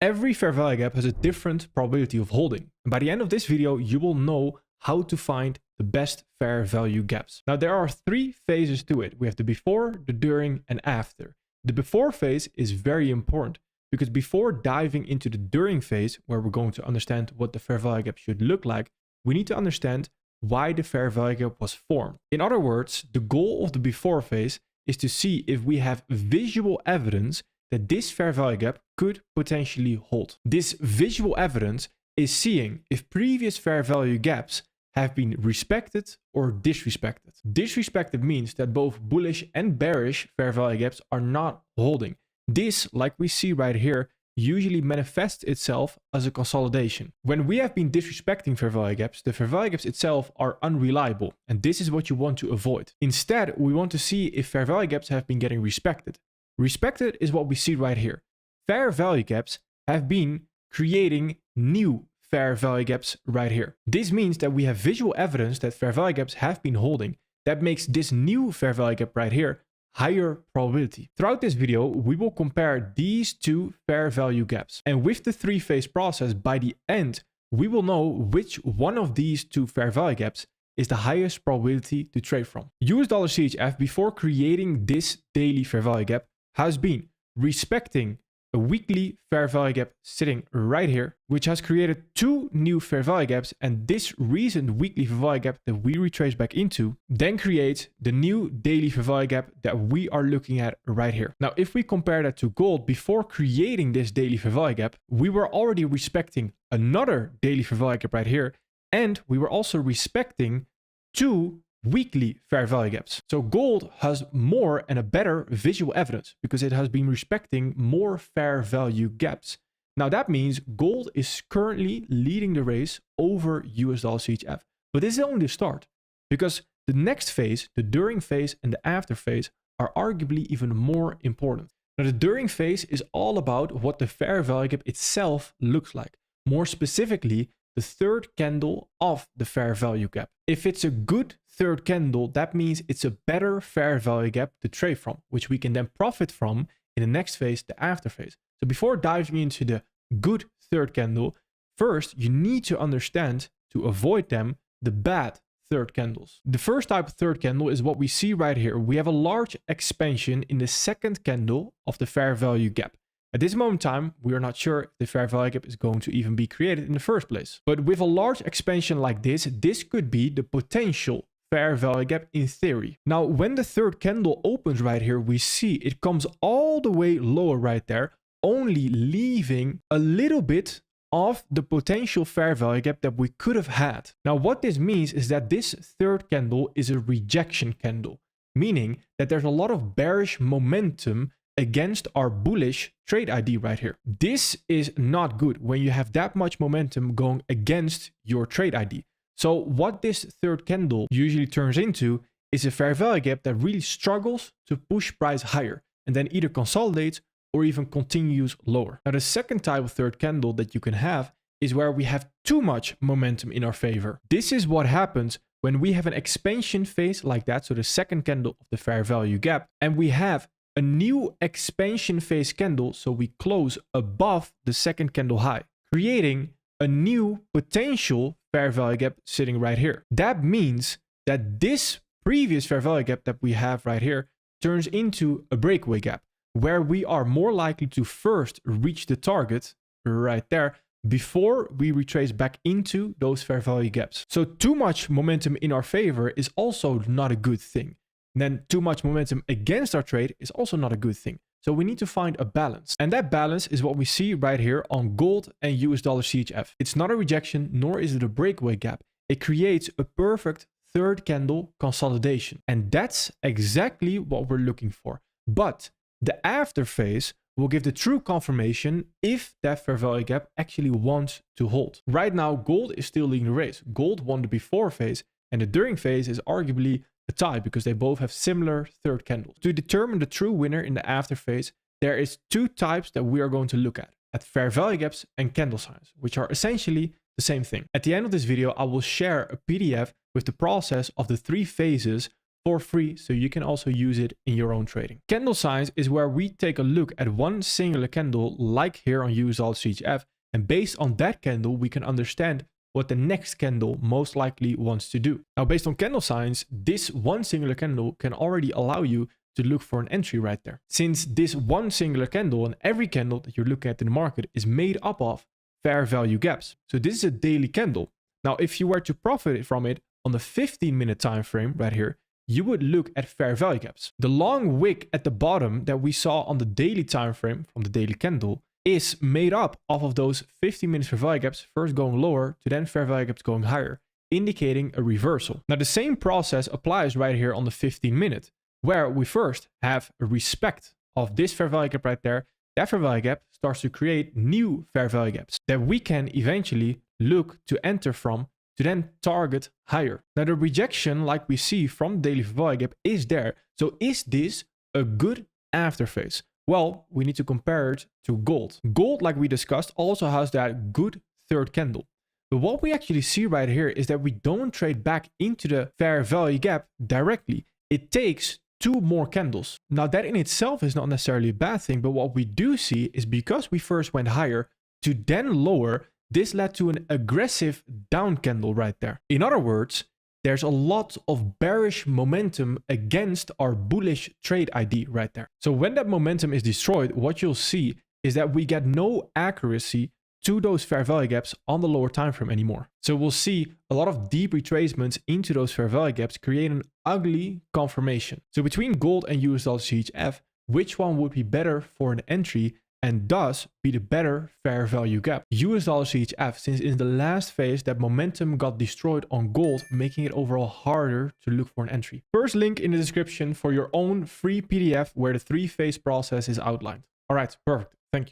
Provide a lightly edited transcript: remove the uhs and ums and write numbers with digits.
Every fair value gap has a different probability of holding. And by the end of this video, you will know how to find the best fair value gaps. Now, there are 3 phases to it. We have the before, the during, and after. The before phase is very important because before diving into the during phase, where we're going to understand what the fair value gap should look like, we need to understand why the fair value gap was formed. In other words, the goal of the before phase is to see if we have visual evidence that this fair value gap could potentially hold. This visual evidence is seeing if previous fair value gaps have been respected or disrespected. Disrespected means that both bullish and bearish fair value gaps are not holding. This, like we see right here, usually manifests itself as a consolidation. When we have been disrespecting fair value gaps, the fair value gaps itself are unreliable, and this is what you want to avoid. Instead, we want to see if fair value gaps have been getting respected. Respected is what we see right here. Fair value gaps have been creating new fair value gaps right here. This means that we have visual evidence that fair value gaps have been holding. That makes this new fair value gap right here higher probability. Throughout this video, we will compare these 2 fair value gaps. And with the 3-phase process, by the end, we will know which one of these 2 fair value gaps is the highest probability to trade from. US dollar CHF, before creating this daily fair value gap, has been respecting a weekly fair value gap sitting right here, which has created 2 new fair value gaps, and this recent weekly fair value gap that we retrace back into then creates the new daily fair value gap that we are looking at right here. Now, if we compare that to gold, before creating this daily fair value gap, we were already respecting another daily fair value gap right here, and we were also respecting 2 weekly fair value gaps. So gold has more and a better visual evidence because it has been respecting more fair value gaps. Now that means gold is currently leading the race over US dollar CHF. But this is only the start, because the next phase, the during phase and the after phase, are arguably even more important. Now the during phase is all about what the fair value gap itself looks like. More specifically, the 3rd candle of the fair value gap. If it's a good 3rd candle, that means it's a better fair value gap to trade from, which we can then profit from in the next phase, the after phase. So before diving into the good 3rd candle, first you need to understand, to avoid them, the bad 3rd candles. The first type of 3rd candle is what we see right here. We have a large expansion in the 2nd candle of the fair value gap. At this moment in time, we are not sure if the fair value gap is going to even be created in the first place. But with a large expansion like this could be the potential fair value gap in theory. Now, when the 3rd candle opens right here, we see it comes all the way lower right there, only leaving a little bit of the potential fair value gap that we could have had. Now, what this means is that this 3rd candle is a rejection candle, meaning that there's a lot of bearish momentum against our bullish trade ID right here. This is not good when you have that much momentum going against your trade ID. So what this 3rd candle usually turns into is a fair value gap that really struggles to push price higher and then either consolidates or even continues lower. Now, the second type of 3rd candle that you can have is where we have too much momentum in our favor. This is what happens when we have an expansion phase like that, so the 2nd candle of the fair value gap, and we have a new expansion phase candle, so we close above the 2nd candle high, creating a new potential fair value gap sitting right here. That means that this previous fair value gap that we have right here turns into a breakaway gap, where we are more likely to first reach the target right there before we retrace back into those fair value gaps. So too much momentum in our favor is also not a good thing. And then too much momentum against our trade is also not a good thing. So we need to find a balance. And that balance is what we see right here on gold and US dollar CHF. It's not a rejection, nor is it a breakaway gap. It creates a perfect 3rd candle consolidation. And that's exactly what we're looking for. But the after phase will give the true confirmation if that fair value gap actually wants to hold. Right now, gold is still leading the race. Gold won the before phase, and the during phase is arguably a tie because they both have similar 3rd candles. To determine the true winner in the after phase, there is 2 types that we are going to look at fair value gaps and candle signs, which are essentially the same thing. At the end of this video, I will share a PDF with the process of the 3 phases for free, so you can also use it in your own trading. Candle signs is where we take a look at one singular candle, like here on USD/CHF, and based on that candle, we can understand what the next candle most likely wants to do. Now, based on candle signs, this one singular candle can already allow you to look for an entry right there. Since this one singular candle and every candle that you're looking at in the market is made up of fair value gaps. So this is a daily candle. Now, if you were to profit from it on the 15-minute time frame right here, you would look at fair value gaps. The long wick at the bottom that we saw on the daily time frame from the daily candle is made up of those 15-minute fair value gaps first going lower to then fair value gaps going higher, indicating a reversal. Now, the same process applies right here on the 15-minute, where we first have a respect of this fair value gap right there. That fair value gap starts to create new fair value gaps that we can eventually look to enter from to then target higher. Now, the rejection, like we see from the daily fair value gap, is there. So is this a good after phase? Well, we need to compare it to gold. Gold, like we discussed, also has that good third candle. But what we actually see right here is that we don't trade back into the fair value gap directly. It takes 2 more candles. Now, that in itself is not necessarily a bad thing, but what we do see is because we first went higher to then lower, this led to an aggressive down candle right there. In other words, there's a lot of bearish momentum against our bullish trade ID right there. So when that momentum is destroyed, what you'll see is that we get no accuracy to those fair value gaps on the lower time frame anymore. So we'll see a lot of deep retracements into those fair value gaps, create an ugly confirmation. So between gold and USD/CHF, which one would be better for an entry and thus be the better fair value gap? USD/CHF, since in the last phase that momentum got destroyed on gold, making it overall harder to look for an entry. First link in the description for your own free PDF where the 3-phase process is outlined. All right, perfect. Thank you.